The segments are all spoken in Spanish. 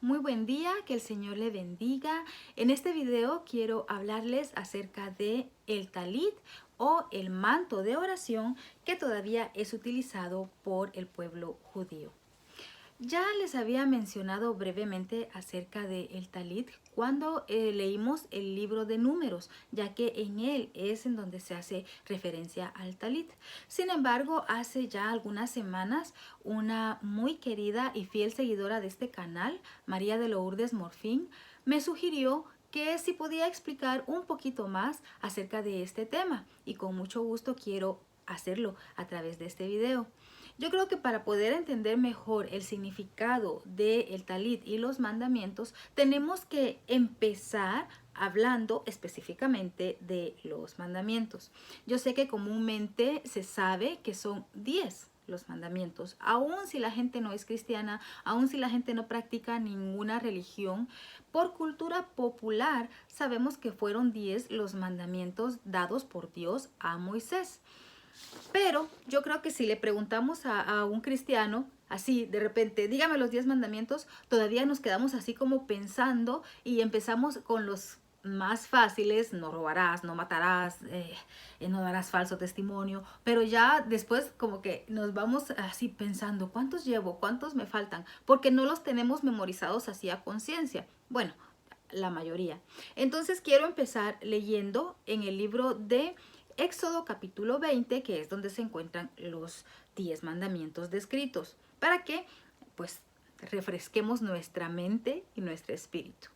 Muy buen día, que el Señor le bendiga. En este video quiero hablarles acerca de el talit o el manto de oración que todavía es utilizado por el pueblo judío. Ya les había mencionado brevemente acerca del talit cuando leímos el libro de Números, ya que en él es en donde se hace referencia al talit. Sin embargo, hace ya algunas semanas, una muy querida y fiel seguidora de este canal, María de Lourdes Morfín, me sugirió que si podía explicar un poquito más acerca de este tema, y con mucho gusto quiero hacerlo a través de este video. Yo creo que para poder entender mejor el significado del talit y los mandamientos, tenemos que empezar hablando específicamente de los mandamientos. Yo sé que comúnmente se sabe que son 10 los mandamientos, aun si la gente no es cristiana, aun si la gente no practica ninguna religión, por cultura popular sabemos que fueron 10 los mandamientos dados por Dios a Moisés. Pero yo creo que si le preguntamos a un cristiano, así de repente, dígame los 10 mandamientos, todavía nos quedamos así como pensando y empezamos con los más fáciles: no robarás, no matarás, no darás falso testimonio, pero ya después como que nos vamos así pensando, ¿cuántos llevo? ¿Cuántos me faltan? Porque no los tenemos memorizados así a conciencia. Bueno, la mayoría. Entonces quiero empezar leyendo en el libro de Éxodo capítulo 20, que es donde se encuentran los 10 mandamientos descritos, para que pues refresquemos nuestra mente y nuestro espíritu.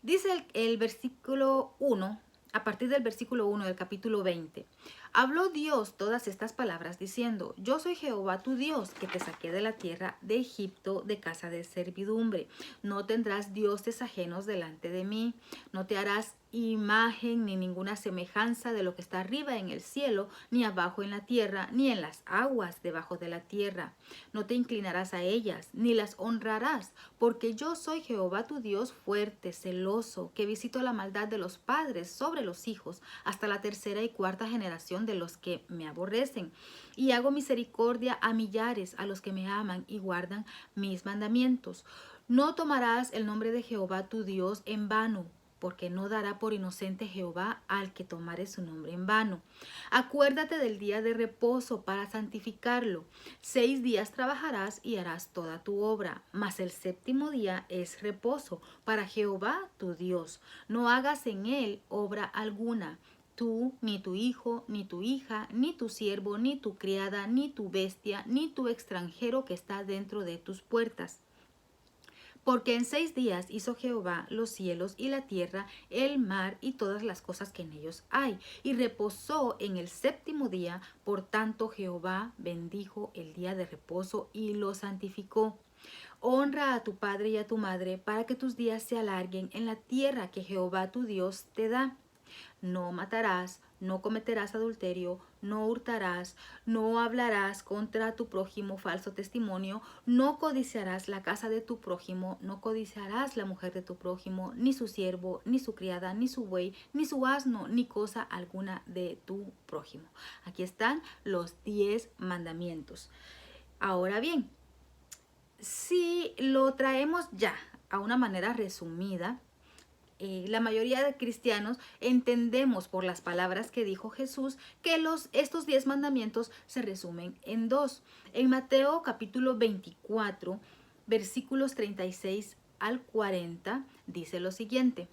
Dice el versículo 1, a partir del versículo 1 del capítulo 20. Habló Dios todas estas palabras diciendo: Yo soy Jehová tu Dios, que te saqué de la tierra de Egipto, de casa de servidumbre. No tendrás dioses ajenos delante de mí. No te harás imagen ni ninguna semejanza de lo que está arriba en el cielo, ni abajo en la tierra, ni en las aguas debajo de la tierra. No te inclinarás a ellas, ni las honrarás, porque yo soy Jehová tu Dios, fuerte, celoso, que visito la maldad de los padres sobre los hijos, hasta la tercera y cuarta generación de los que me aborrecen. Y hago misericordia a millares, a los que me aman y guardan mis mandamientos. No tomarás el nombre de Jehová tu Dios en vano, porque no dará por inocente Jehová al que tomare su nombre en vano. Acuérdate del día de reposo para santificarlo. 6 días trabajarás y harás toda tu obra, mas el séptimo día es reposo para Jehová tu Dios. No hagas en él obra alguna. Tú, ni tu hijo, ni tu hija, ni tu siervo, ni tu criada, ni tu bestia, ni tu extranjero que está dentro de tus puertas. Porque en 6 días hizo Jehová los cielos y la tierra, el mar y todas las cosas que en ellos hay, y reposó en el séptimo día. Por tanto Jehová bendijo el día de reposo y lo santificó. Honra a tu padre y a tu madre, para que tus días se alarguen en la tierra que Jehová tu Dios te da. No matarás, no cometerás adulterio, no hurtarás, no hablarás contra tu prójimo falso testimonio, no codiciarás la casa de tu prójimo, no codiciarás la mujer de tu prójimo, ni su siervo, ni su criada, ni su buey, ni su asno, ni cosa alguna de tu prójimo. Aquí están los 10 mandamientos. Ahora bien, si lo traemos ya a una manera resumida, la mayoría de cristianos entendemos por las palabras que dijo Jesús que estos 10 mandamientos se resumen en dos. En Mateo capítulo 24, versículos 36 al 40, dice lo siguiente: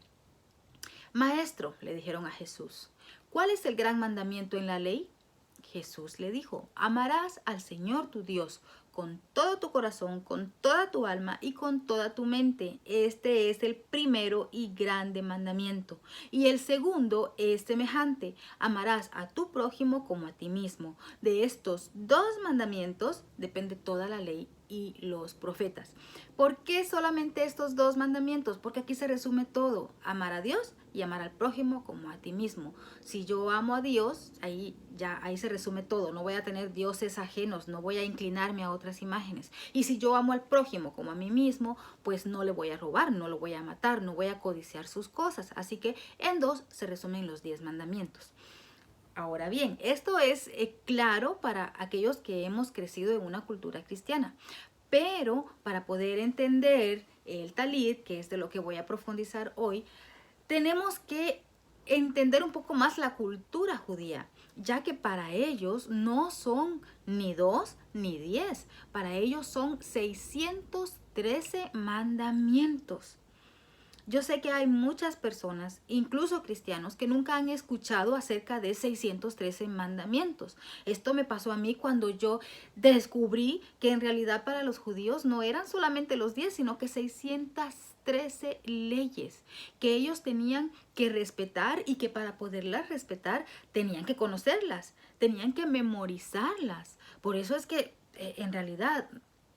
Maestro, le dijeron a Jesús, ¿cuál es el gran mandamiento en la ley? Jesús le dijo: amarás al Señor tu Dios con todo tu corazón, con toda tu alma y con toda tu mente. Este es el primero y grande mandamiento. Y el segundo es semejante: amarás a tu prójimo como a ti mismo. De estos 2 mandamientos depende toda la ley y los profetas. ¿Por qué solamente estos 2 mandamientos? Porque aquí se resume todo: amar a Dios y amar al prójimo como a ti mismo. Si yo amo a Dios, ahí se resume todo. No voy a tener dioses ajenos, no voy a inclinarme a otras imágenes. Y si yo amo al prójimo como a mí mismo, pues no le voy a robar, no lo voy a matar, no voy a codiciar sus cosas. Así que en 2 se resumen los 10 mandamientos. Ahora bien, esto es claro para aquellos que hemos crecido en una cultura cristiana. Pero para poder entender el talit, que es de lo que voy a profundizar hoy, tenemos que entender un poco más la cultura judía, ya que para ellos no son ni 2 ni 10, para ellos son 613 mandamientos. Yo sé que hay muchas personas, incluso cristianos, que nunca han escuchado acerca de 613 mandamientos. Esto me pasó a mí cuando yo descubrí que en realidad para los judíos no eran solamente los 10, sino que 613 leyes que ellos tenían que respetar y que para poderlas respetar tenían que conocerlas, tenían que memorizarlas. Por eso es que en realidad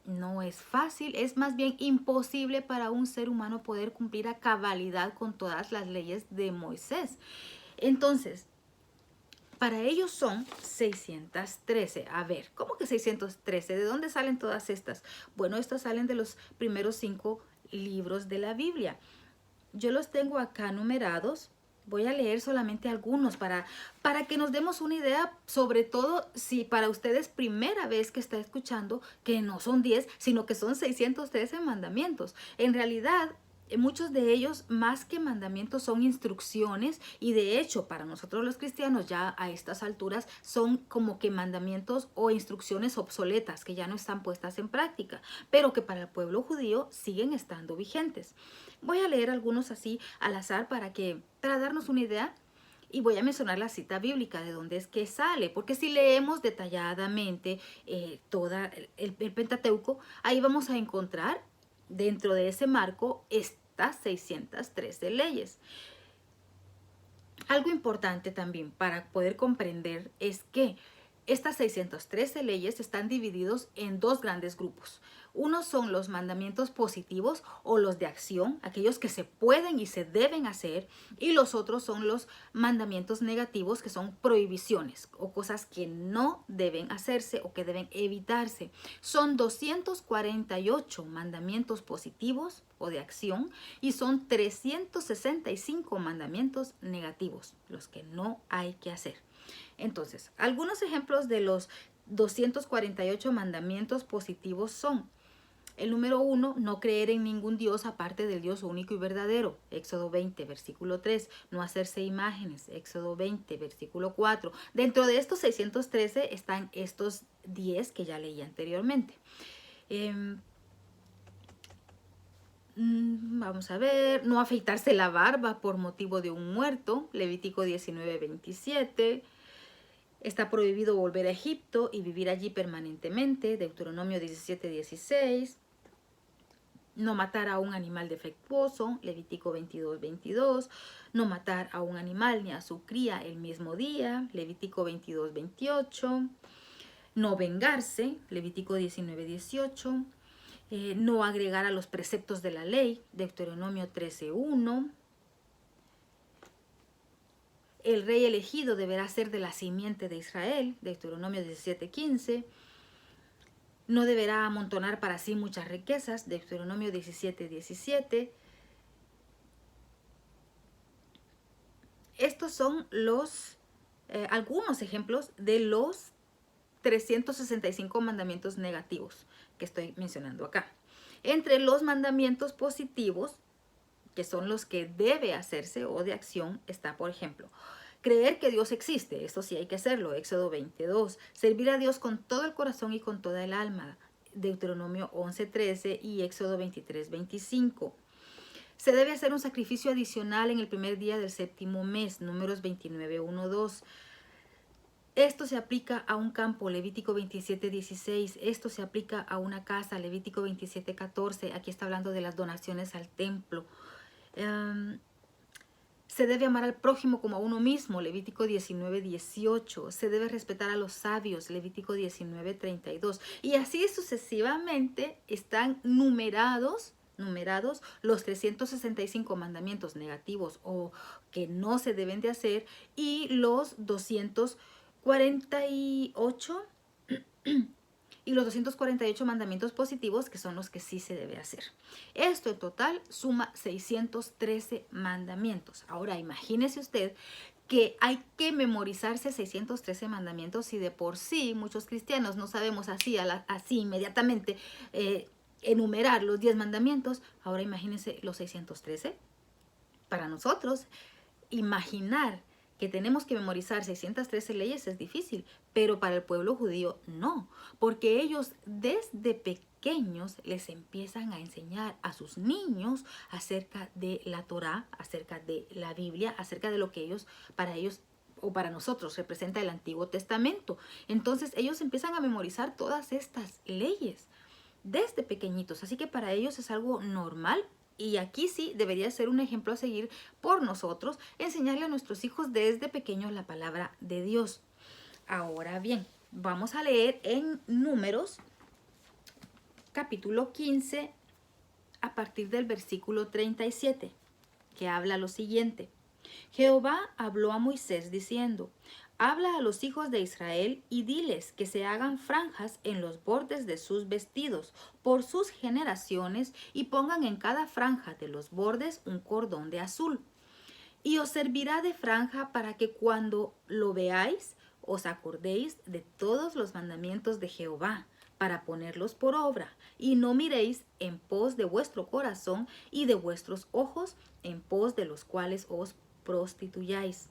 no es fácil, es más bien imposible para un ser humano poder cumplir a cabalidad con todas las leyes de Moisés. Entonces, para ellos son 613. A ver, ¿cómo que 613? ¿De dónde salen todas estas? Bueno, estas salen de los primeros 5 libros de la Biblia. Yo los tengo acá numerados. Voy a leer solamente algunos para que nos demos una idea, sobre todo si para ustedes primera vez que está escuchando que no son 10, sino que son 613 mandamientos. En realidad, muchos de ellos, más que mandamientos, son instrucciones y de hecho para nosotros los cristianos ya a estas alturas son como que mandamientos o instrucciones obsoletas que ya no están puestas en práctica, pero que para el pueblo judío siguen estando vigentes. Voy a leer algunos así al azar para darnos una idea y voy a mencionar la cita bíblica de dónde es que sale, porque si leemos detalladamente toda el Pentateuco, ahí vamos a encontrar dentro de ese marco estas 613 leyes. Algo importante también para poder comprender es que estas 613 leyes están divididos en 2 grandes grupos. Unos son los mandamientos positivos o los de acción, aquellos que se pueden y se deben hacer, y los otros son los mandamientos negativos, que son prohibiciones o cosas que no deben hacerse o que deben evitarse. Son 248 mandamientos positivos o de acción y son 365 mandamientos negativos, los que no hay que hacer. Entonces, algunos ejemplos de los 248 mandamientos positivos son: el número 1, no creer en ningún Dios aparte del Dios único y verdadero. Éxodo 20, versículo 3. No hacerse imágenes. Éxodo 20, versículo 4. Dentro de estos 613 están estos 10 que ya leí anteriormente. Vamos a ver. No afeitarse la barba por motivo de un muerto. Levítico 19, 27. Está prohibido volver a Egipto y vivir allí permanentemente. Deuteronomio 17, 16. No matar a un animal defectuoso, Levítico 22, 22. No matar a un animal ni a su cría el mismo día, Levítico 22, 28. No vengarse, Levítico 19, 18. No agregar a los preceptos de la ley, Deuteronomio 13, 1. El rey elegido deberá ser de la simiente de Israel, Deuteronomio 17, 15. No deberá amontonar para sí muchas riquezas, Deuteronomio 17, 17. Estos son algunos ejemplos de los 365 mandamientos negativos que estoy mencionando acá. Entre los mandamientos positivos, que son los que debe hacerse o de acción, está, por ejemplo, creer que Dios existe, esto sí hay que hacerlo, Éxodo 22. Servir a Dios con todo el corazón y con toda el alma, Deuteronomio 11, 13 y Éxodo 23, 25. Se debe hacer un sacrificio adicional en el primer día del séptimo mes, Números 29, 1, 2. Esto se aplica a un campo, Levítico 27, 16. Esto se aplica a una casa, Levítico 27, 14. Aquí está hablando de las donaciones al templo. Se debe amar al prójimo como a uno mismo, Levítico 19, 18. Se debe respetar a los sabios, Levítico 19, 32. Y así sucesivamente están numerados los 365 mandamientos negativos o que no se deben de hacer y los 248 y los 248 mandamientos positivos, que son los que sí se debe hacer. Esto en total suma 613 mandamientos. Ahora imagínese usted que hay que memorizarse 613 mandamientos y de por sí muchos cristianos no sabemos así inmediatamente enumerar los 10 mandamientos. Ahora imagínense los 613. Para nosotros, imaginar que tenemos que memorizar 613 leyes es difícil, pero para el pueblo judío no, porque ellos desde pequeños les empiezan a enseñar a sus niños acerca de la Torá, acerca de la Biblia, acerca de lo que para ellos o para nosotros representa el Antiguo Testamento. Entonces ellos empiezan a memorizar todas estas leyes desde pequeñitos, así que para ellos es algo normal. Y aquí sí debería ser un ejemplo a seguir por nosotros, enseñarle a nuestros hijos desde pequeños la palabra de Dios. Ahora bien, vamos a leer en Números, capítulo 15, a partir del versículo 37, que habla lo siguiente. Jehová habló a Moisés diciendo: habla a los hijos de Israel y diles que se hagan franjas en los bordes de sus vestidos por sus generaciones y pongan en cada franja de los bordes un cordón de azul. Y os servirá de franja para que cuando lo veáis os acordéis de todos los mandamientos de Jehová, para ponerlos por obra, y no miréis en pos de vuestro corazón y de vuestros ojos, en pos de los cuales os prostituyáis,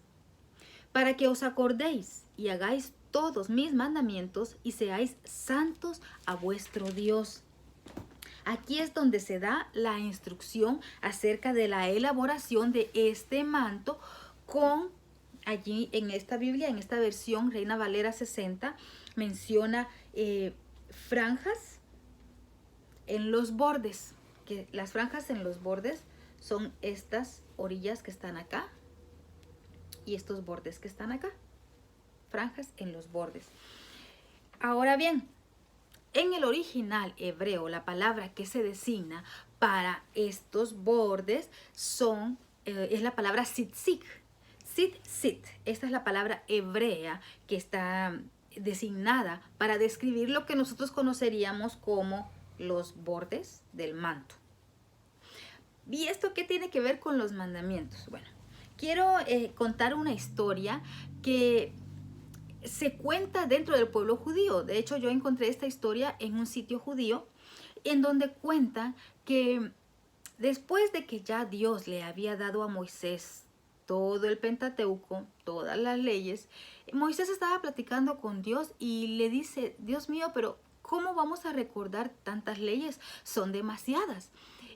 para que os acordéis y hagáis todos mis mandamientos y seáis santos a vuestro Dios. Aquí es donde se da la instrucción acerca de la elaboración de este manto con, allí en esta Biblia, en esta versión Reina Valera 60, menciona franjas en los bordes, que las franjas en los bordes son estas orillas que están acá y estos bordes que están acá, franjas en los bordes. Ahora bien, en el original hebreo, la palabra que se designa para estos bordes es la palabra tzitzit. Tzitzit, esta es la palabra hebrea que está designada para describir lo que nosotros conoceríamos como los bordes del manto. ¿Y esto qué tiene que ver con los mandamientos? Bueno, quiero contar una historia que se cuenta dentro del pueblo judío. De hecho, yo encontré esta historia en un sitio judío en donde cuenta que después de que ya Dios le había dado a Moisés todo el Pentateuco, todas las leyes, Moisés estaba platicando con Dios y le dice: Dios mío, pero ¿cómo vamos a recordar tantas leyes? Son demasiadas.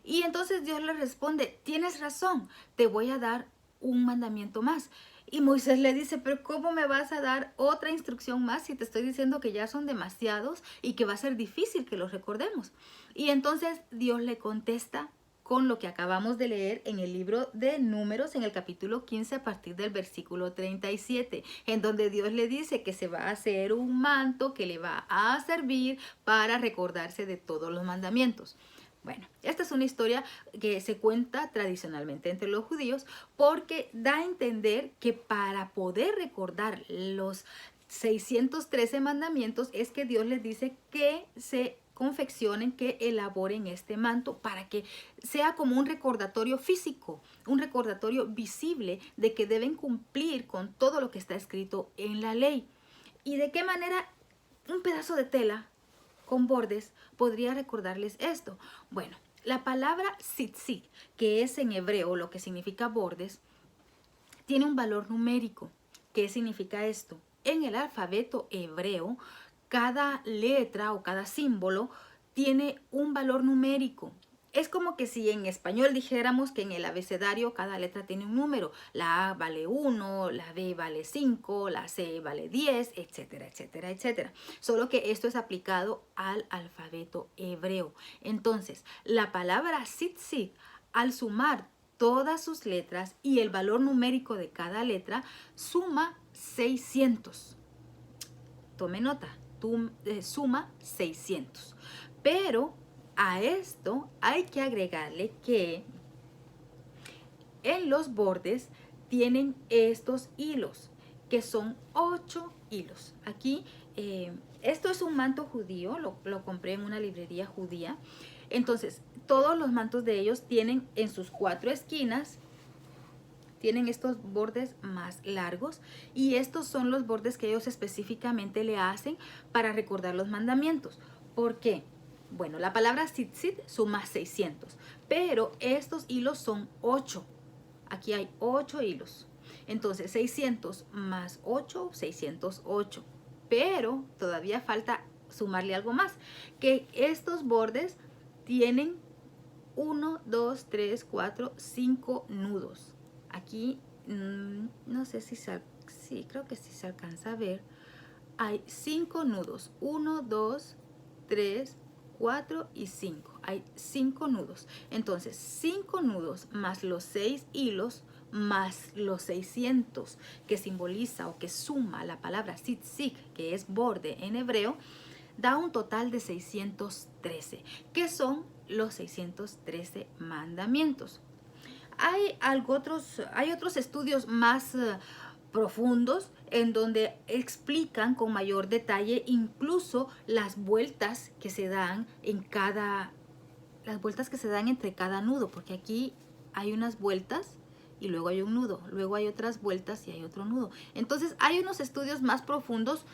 Y entonces Dios le responde: tienes razón, te voy a dar un mandamiento más. Y Moisés le dice: pero ¿cómo me vas a dar otra instrucción más si te estoy diciendo que ya son demasiados y que va a ser difícil que los recordemos? Y entonces Dios le contesta con lo que acabamos de leer en el libro de Números, en el capítulo 15, a partir del versículo 37, en donde Dios le dice que se va a hacer un manto que le va a servir para recordarse de todos los mandamientos. Bueno, esta es una historia que se cuenta tradicionalmente entre los judíos porque da a entender que para poder recordar los 613 mandamientos es que Dios les dice que se confeccionen, que elaboren este manto para que sea como un recordatorio físico, un recordatorio visible de que deben cumplir con todo lo que está escrito en la ley. ¿Y de qué manera un pedazo de tela con bordes podría recordarles esto? Bueno, la palabra tzitzit, que es en hebreo lo que significa bordes, tiene un valor numérico. ¿Qué significa esto? En el alfabeto hebreo, cada letra o cada símbolo tiene un valor numérico. Es como que si en español dijéramos que en el abecedario cada letra tiene un número. La A vale 1, la B vale 5, la C vale 10, etcétera, etcétera, etcétera. Solo que esto es aplicado al alfabeto hebreo. Entonces, la palabra tzitzit, al sumar todas sus letras y el valor numérico de cada letra, suma 600. Tome nota, suma 600. Pero a esto hay que agregarle que en los bordes tienen estos hilos, que son 8 hilos. Aquí, esto es un manto judío, lo compré en una librería judía. Entonces, todos los mantos de ellos tienen en sus 4 esquinas, tienen estos bordes más largos y estos son los bordes que ellos específicamente le hacen para recordar los mandamientos. ¿Por qué? Bueno, la palabra tzitzit suma 600, pero estos hilos son 8. Aquí hay 8 hilos. Entonces 600 más 8, 608. Pero todavía falta sumarle algo más, que estos bordes tienen 1, 2, 3, 4, 5 nudos. Aquí no sé si sí, creo que sí se alcanza a ver. Hay 5 nudos. 1, 2, 3, 4 y 5. Hay 5 nudos. Entonces 5 nudos más los 6 hilos más los 600 que simboliza o que suma la palabra tzitzit, que es borde en hebreo, da un total de 613, que son los 613 mandamientos. Hay otros estudios más profundos en donde explican con mayor detalle incluso las vueltas que se dan entre cada nudo, porque aquí hay unas vueltas y luego hay un nudo, luego hay otras vueltas y hay otro nudo. Entonces hay unos estudios más profundos.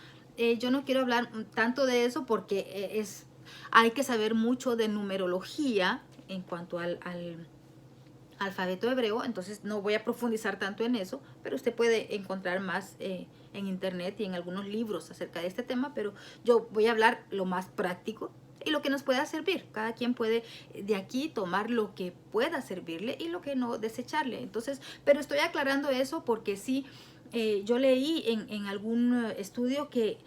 Yo no quiero hablar tanto de eso porque hay que saber mucho de numerología en cuanto al alfabeto hebreo, entonces no voy a profundizar tanto en eso, pero usted puede encontrar más en internet y en algunos libros acerca de este tema, pero yo voy a hablar lo más práctico y lo que nos pueda servir. Cada quien puede de aquí tomar lo que pueda servirle y lo que no desecharle. Entonces, pero estoy aclarando eso porque sí, yo leí en algún estudio que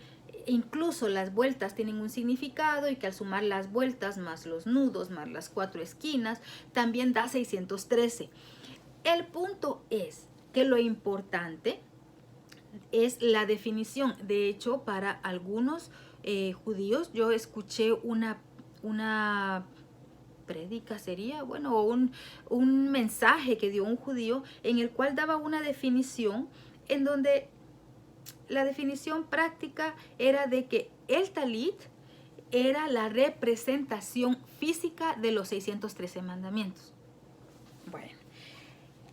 incluso las vueltas tienen un significado y que al sumar las vueltas más los nudos más las 4 esquinas también da 613. El punto es que lo importante es la definición. De hecho, para algunos judíos, yo escuché una prédica sería, bueno, un mensaje que dio un judío en el cual daba una definición en donde la definición práctica era de que el talit era la representación física de los 613 mandamientos. Bueno,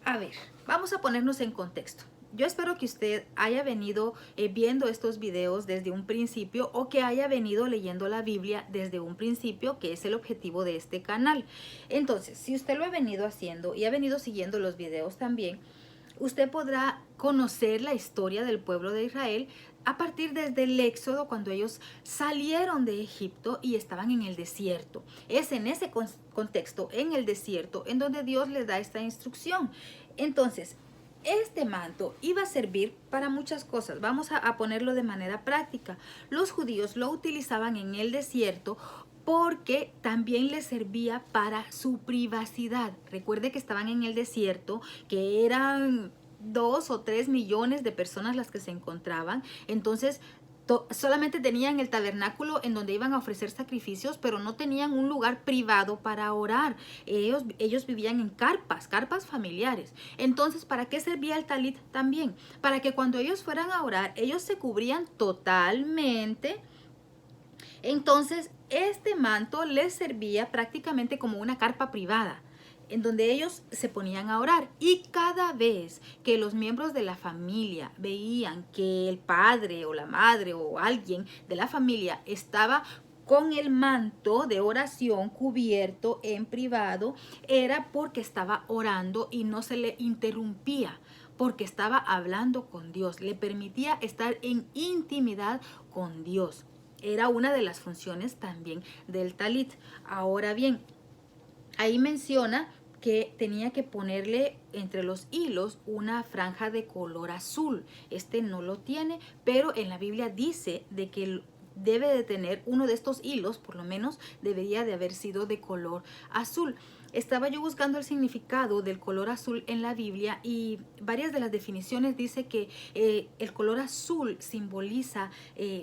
a ver, vamos a ponernos en contexto. Yo espero que usted haya venido viendo estos videos desde un principio o que haya venido leyendo la Biblia desde un principio, que es el objetivo de este canal. Entonces, si usted lo ha venido haciendo y ha venido siguiendo los videos también, usted podrá conocer la historia del pueblo de Israel a partir desde el Éxodo, cuando ellos salieron de Egipto y estaban en el desierto. Es en ese contexto, en el desierto, en donde Dios les da esta instrucción. Entonces, este manto iba a servir para muchas cosas. Vamos a ponerlo de manera práctica. Los judíos lo utilizaban en el desierto porque también les servía para su privacidad. Recuerde que estaban en el desierto, que eran 2 o 3 millones de personas las que se encontraban. Entonces, solamente tenían el tabernáculo en donde iban a ofrecer sacrificios, pero no tenían un lugar privado para orar. Ellos vivían en carpas familiares. Entonces, ¿para qué servía el talit también? Para que cuando ellos fueran a orar, ellos se cubrían totalmente. Entonces, este manto les servía prácticamente como una carpa privada, en donde ellos se ponían a orar. Y cada vez que los miembros de la familia veían que el padre o la madre o alguien de la familia estaba con el manto de oración cubierto en privado, era porque estaba orando y no se le interrumpía, porque estaba hablando con Dios, le permitía estar en intimidad con Dios. Era una de las funciones también del talit. Ahora bien, ahí menciona que tenía que ponerle entre los hilos una franja de color azul. Este no lo tiene, pero en la Biblia dice de que debe de tener uno de estos hilos, por lo menos debería de haber sido de color azul. Estaba yo buscando el significado del color azul en la Biblia y varias de las definiciones dice que el color azul simboliza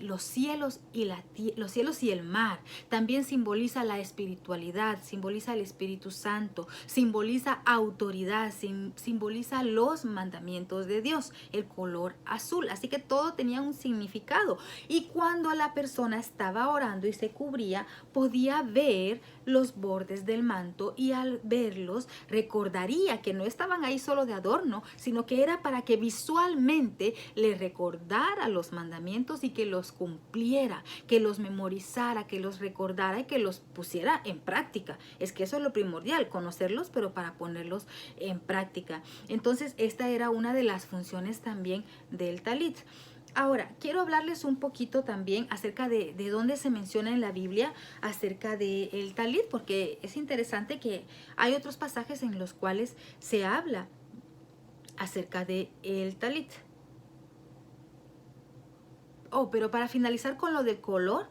los cielos y el mar. También simboliza la espiritualidad, simboliza el Espíritu Santo, simboliza autoridad, simboliza los mandamientos de Dios, el color azul. Así que todo tenía un significado. Y cuando la persona estaba orando y se cubría, podía ver los bordes del manto y ella al verlos recordaría que no estaban ahí solo de adorno, sino que era para que visualmente le recordara los mandamientos y que los cumpliera, que los memorizara, que los recordara y que los pusiera en práctica. Es que eso es lo primordial, conocerlos, pero para ponerlos en práctica. Entonces, esta era una de las funciones también del talit. Ahora, quiero hablarles un poquito también acerca de dónde se menciona en la Biblia acerca del talit, porque es interesante que hay otros pasajes en los cuales se habla acerca del talit. Pero para finalizar con lo del color,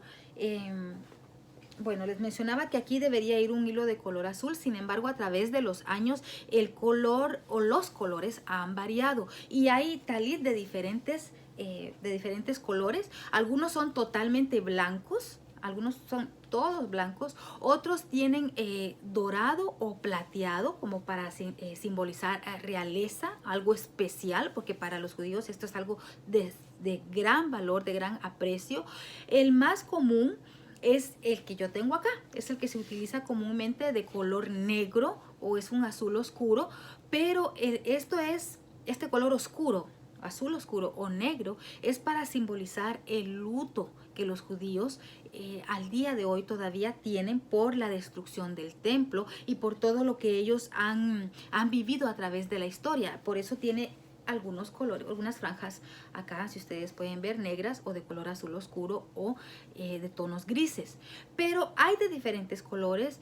bueno, les mencionaba que aquí debería ir un hilo de color azul. Sin embargo, a través de los años, el color o los colores han variado. Y hay talit de diferentes colores. Algunos son totalmente blancos. Algunos son todos blancos. Otros tienen dorado o plateado como para simbolizar realeza, algo especial, porque para los judíos esto es algo de gran valor, de gran aprecio. El más común es el que yo tengo acá, es el que se utiliza comúnmente de color negro o es un azul oscuro, pero este color oscuro, azul oscuro o negro, es para simbolizar el luto que los judíos al día de hoy todavía tienen por la destrucción del templo y por todo lo que ellos han vivido a través de la historia. Por eso tiene algunos colores, algunas franjas acá, si ustedes pueden ver, negras o de color azul oscuro o de tonos grises. Pero hay de diferentes colores.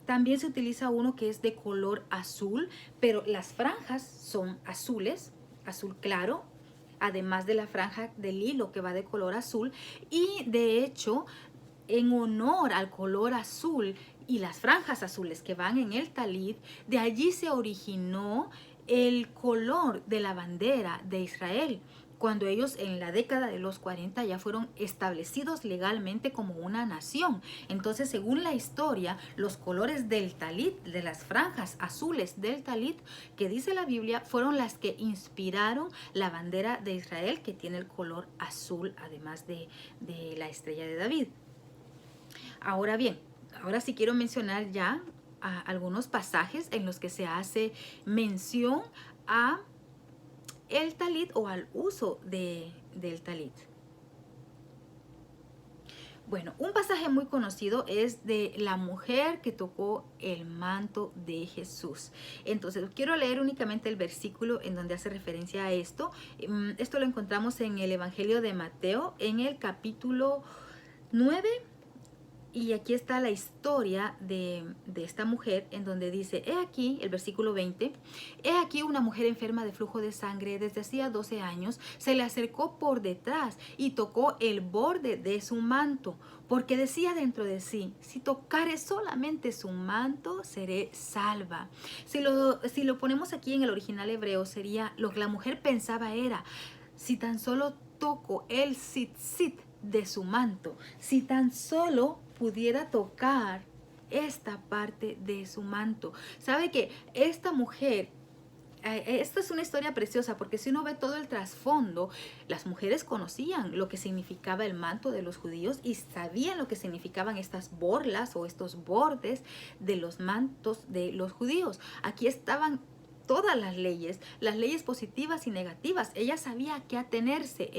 También se utiliza uno que es de color azul, pero las franjas son azules, azul claro, además de la franja del hilo que va de color azul. Y de hecho, en honor al color azul y las franjas azules que van en el talit, de allí se originó el color de la bandera de Israel, cuando ellos en la década de los 40 ya fueron establecidos legalmente como una nación. Entonces, según la historia, los colores del talit, de las franjas azules del talit, que dice la Biblia, fueron las que inspiraron la bandera de Israel, que tiene el color azul, además de la estrella de David. Ahora bien, ahora sí quiero mencionar ya algunos pasajes en los que se hace mención a el talit o al uso del talit. Bueno, un pasaje muy conocido es de la mujer que tocó el manto de Jesús. Entonces, quiero leer únicamente el versículo en donde hace referencia a esto. Esto lo encontramos en el Evangelio de Mateo, en el capítulo 9. Y aquí está la historia de esta mujer, en donde dice, he aquí, el versículo 20, he aquí una mujer enferma de flujo de sangre desde hacía 12 años, se le acercó por detrás y tocó el borde de su manto, porque decía dentro de sí, si tocare solamente su manto, seré salva. Si lo ponemos aquí en el original hebreo, sería, lo que la mujer pensaba era, si tan solo toco el tzitzit de su manto, si tan solo pudiera tocar esta parte de su manto. ¿Sabe que esta mujer, esto es una historia preciosa, porque si uno ve todo el trasfondo, las mujeres conocían lo que significaba el manto de los judíos y sabían lo que significaban estas borlas o estos bordes de los mantos de los judíos. Aquí estaban todas las leyes positivas y negativas. Ella sabía a qué atenerse.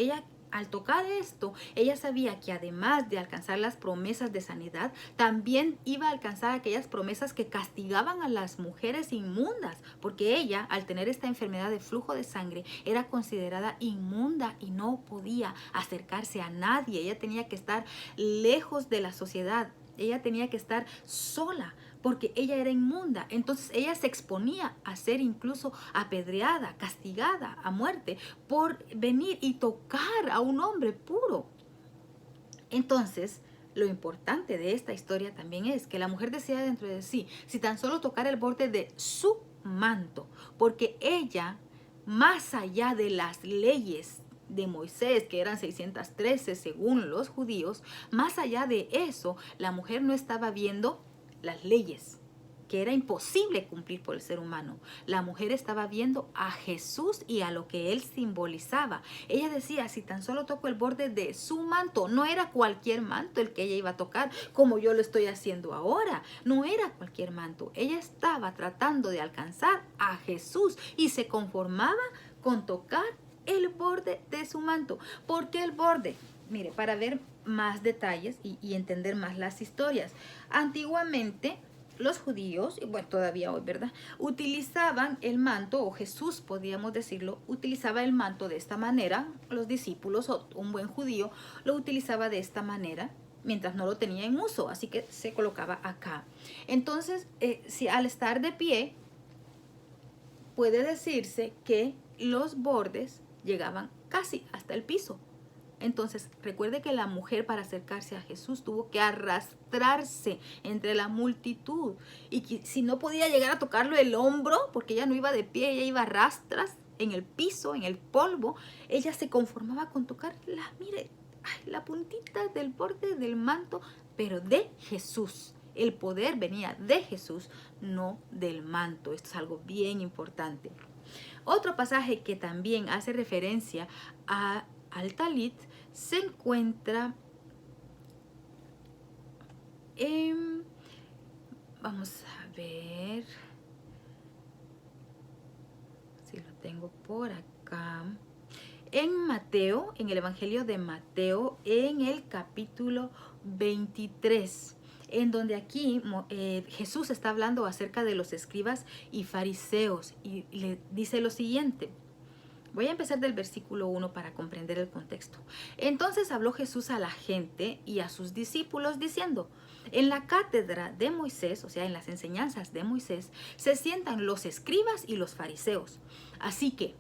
Al tocar esto, ella sabía que además de alcanzar las promesas de sanidad, también iba a alcanzar aquellas promesas que castigaban a las mujeres inmundas, porque ella, al tener esta enfermedad de flujo de sangre, era considerada inmunda y no podía acercarse a nadie. Ella tenía que estar lejos de la sociedad. Ella tenía que estar sola porque ella era inmunda. Entonces ella se exponía a ser incluso apedreada, castigada a muerte por venir y tocar a un hombre puro. Entonces, lo importante de esta historia también es que la mujer decía dentro de sí, si tan solo tocara el borde de su manto, porque ella, más allá de las leyes de Moisés, que eran 613 según los judíos, más allá de eso, la mujer no estaba viendo las leyes que era imposible cumplir por el ser humano. La mujer estaba viendo a Jesús y a lo que él simbolizaba. Ella decía, si tan solo toco el borde de su manto, no era cualquier manto el que ella iba a tocar, como yo lo estoy haciendo ahora. No era cualquier manto. Ella estaba tratando de alcanzar a Jesús y se conformaba con tocar el borde de su manto. ¿Por qué el borde? Mire, para ver más detalles y entender más las historias. Antiguamente, los judíos, y bueno, todavía hoy, ¿verdad? Utilizaban el manto, o Jesús, podríamos decirlo, utilizaba el manto de esta manera. Los discípulos, o un buen judío, lo utilizaba de esta manera, mientras no lo tenía en uso, así que se colocaba acá. Entonces, si al estar de pie, puede decirse que los bordes llegaban casi hasta el piso. Entonces, recuerde que la mujer, para acercarse a Jesús, tuvo que arrastrarse entre la multitud. Y que, si no podía llegar a tocarlo el hombro, porque ella no iba de pie, ella iba a rastras en el piso, en el polvo, ella se conformaba con tocar la puntita del borde del manto, pero de Jesús. El poder venía de Jesús, no del manto. Esto es algo bien importante. Otro pasaje que también hace referencia al talit se encuentra en, vamos a ver si lo tengo por acá, en Mateo, en el Evangelio de Mateo, en el capítulo 23, en donde aquí Jesús está hablando acerca de los escribas y fariseos y le dice lo siguiente. Voy a empezar del versículo 1 para comprender el contexto. Entonces habló Jesús a la gente y a sus discípulos diciendo, en la cátedra de Moisés, o sea, en las enseñanzas de Moisés, se sientan los escribas y los fariseos. Así que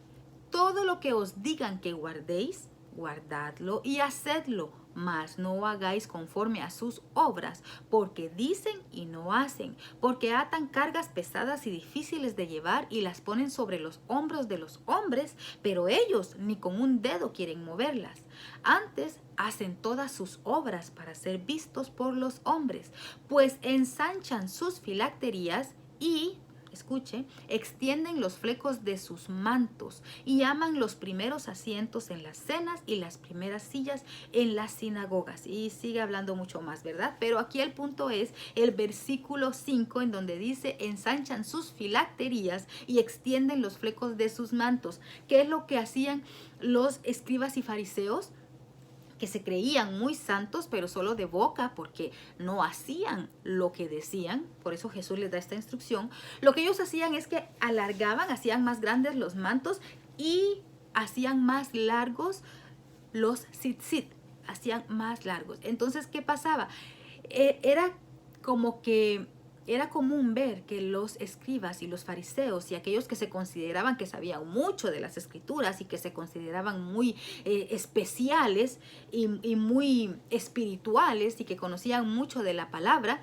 todo lo que os digan que guardéis, guardadlo y hacedlo, mas no hagáis conforme a sus obras, porque dicen y no hacen, porque atan cargas pesadas y difíciles de llevar y las ponen sobre los hombros de los hombres, pero ellos ni con un dedo quieren moverlas. Antes hacen todas sus obras para ser vistos por los hombres, pues ensanchan sus filacterías y, escuche, extienden los flecos de sus mantos y aman los primeros asientos en las cenas y las primeras sillas en las sinagogas. Y sigue hablando mucho más, ¿verdad? Pero aquí el punto es el versículo 5, en donde dice, ensanchan sus filacterías y extienden los flecos de sus mantos. ¿Qué es lo que hacían los escribas y fariseos? Que se creían muy santos, pero solo de boca, porque no hacían lo que decían. Por eso Jesús les da esta instrucción. Lo que ellos hacían es que alargaban, hacían más grandes los mantos y hacían más largos los tzitzit, hacían más largos. Entonces, ¿qué pasaba? Era común ver que los escribas y los fariseos y aquellos que se consideraban que sabían mucho de las escrituras y que se consideraban muy especiales y muy espirituales y que conocían mucho de la palabra,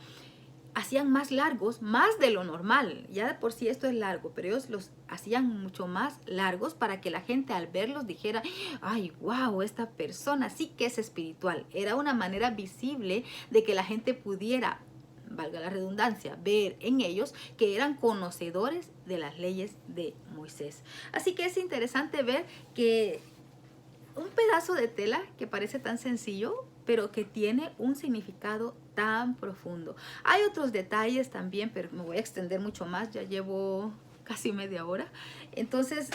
hacían más largos, más de lo normal. Ya de por sí esto es largo, pero ellos los hacían mucho más largos para que la gente al verlos dijera, ay, wow, esta persona sí que es espiritual. Era una manera visible de que la gente pudiera, valga la redundancia, ver en ellos que eran conocedores de las leyes de Moisés. Así que es interesante ver que un pedazo de tela que parece tan sencillo, pero que tiene un significado tan profundo. Hay otros detalles también, pero me voy a extender mucho más, ya llevo casi media hora. Entonces,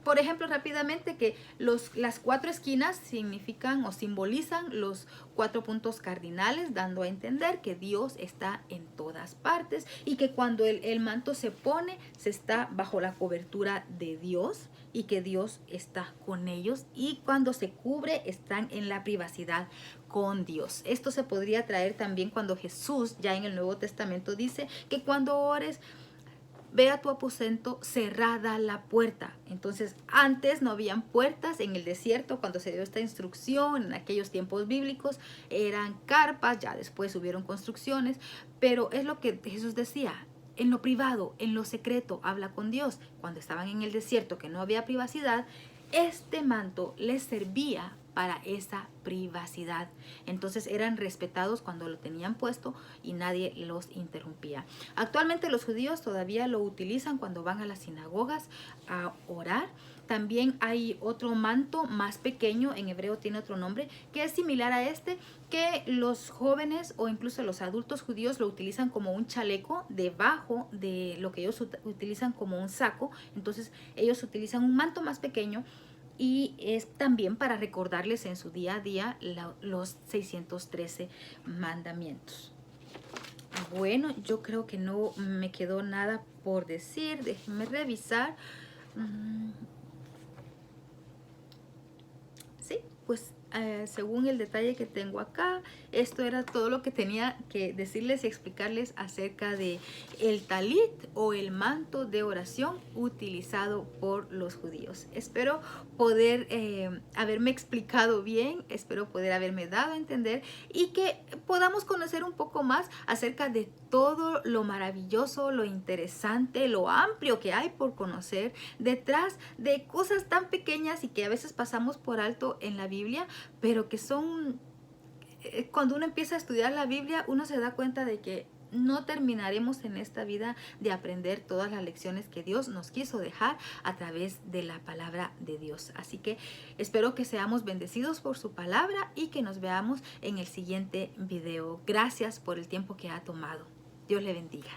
por ejemplo, rápidamente, que las 4 esquinas significan o simbolizan los 4 puntos cardinales, dando a entender que Dios está en todas partes y que cuando el manto se pone, se está bajo la cobertura de Dios y que Dios está con ellos, y cuando se cubre están en la privacidad con Dios. Esto se podría traer también cuando Jesús ya en el Nuevo Testamento dice que cuando ores, ve a tu aposento cerrada la puerta. Entonces, antes no habían puertas en el desierto. Cuando se dio esta instrucción, en aquellos tiempos bíblicos, eran carpas, ya después hubieron construcciones, pero es lo que Jesús decía. En lo privado, en lo secreto, habla con Dios. Cuando estaban en el desierto, que no había privacidad, este manto les servía para esa privacidad. Entonces eran respetados cuando lo tenían puesto y nadie los interrumpía. Actualmente los judíos todavía lo utilizan cuando van a las sinagogas a orar. También hay otro manto más pequeño, en hebreo tiene otro nombre, que es similar a este, que los jóvenes o incluso los adultos judíos lo utilizan como un chaleco debajo de lo que ellos utilizan como un saco. Entonces ellos utilizan un manto más pequeño y es también para recordarles en su día a día los 613 mandamientos. Bueno, yo creo que no me quedó nada por decir. Déjenme revisar. Sí, pues según el detalle que tengo acá, esto era todo lo que tenía que decirles y explicarles acerca de el talit o el manto de oración utilizado por los judíos. Espero poder haberme explicado bien, espero poder haberme dado a entender y que podamos conocer un poco más acerca de todo lo maravilloso, lo interesante, lo amplio que hay por conocer detrás de cosas tan pequeñas y que a veces pasamos por alto en la Biblia, pero que son, cuando uno empieza a estudiar la Biblia, uno se da cuenta de que no terminaremos en esta vida de aprender todas las lecciones que Dios nos quiso dejar a través de la palabra de Dios. Así que espero que seamos bendecidos por su palabra y que nos veamos en el siguiente video. Gracias por el tiempo que ha tomado. Dios le bendiga.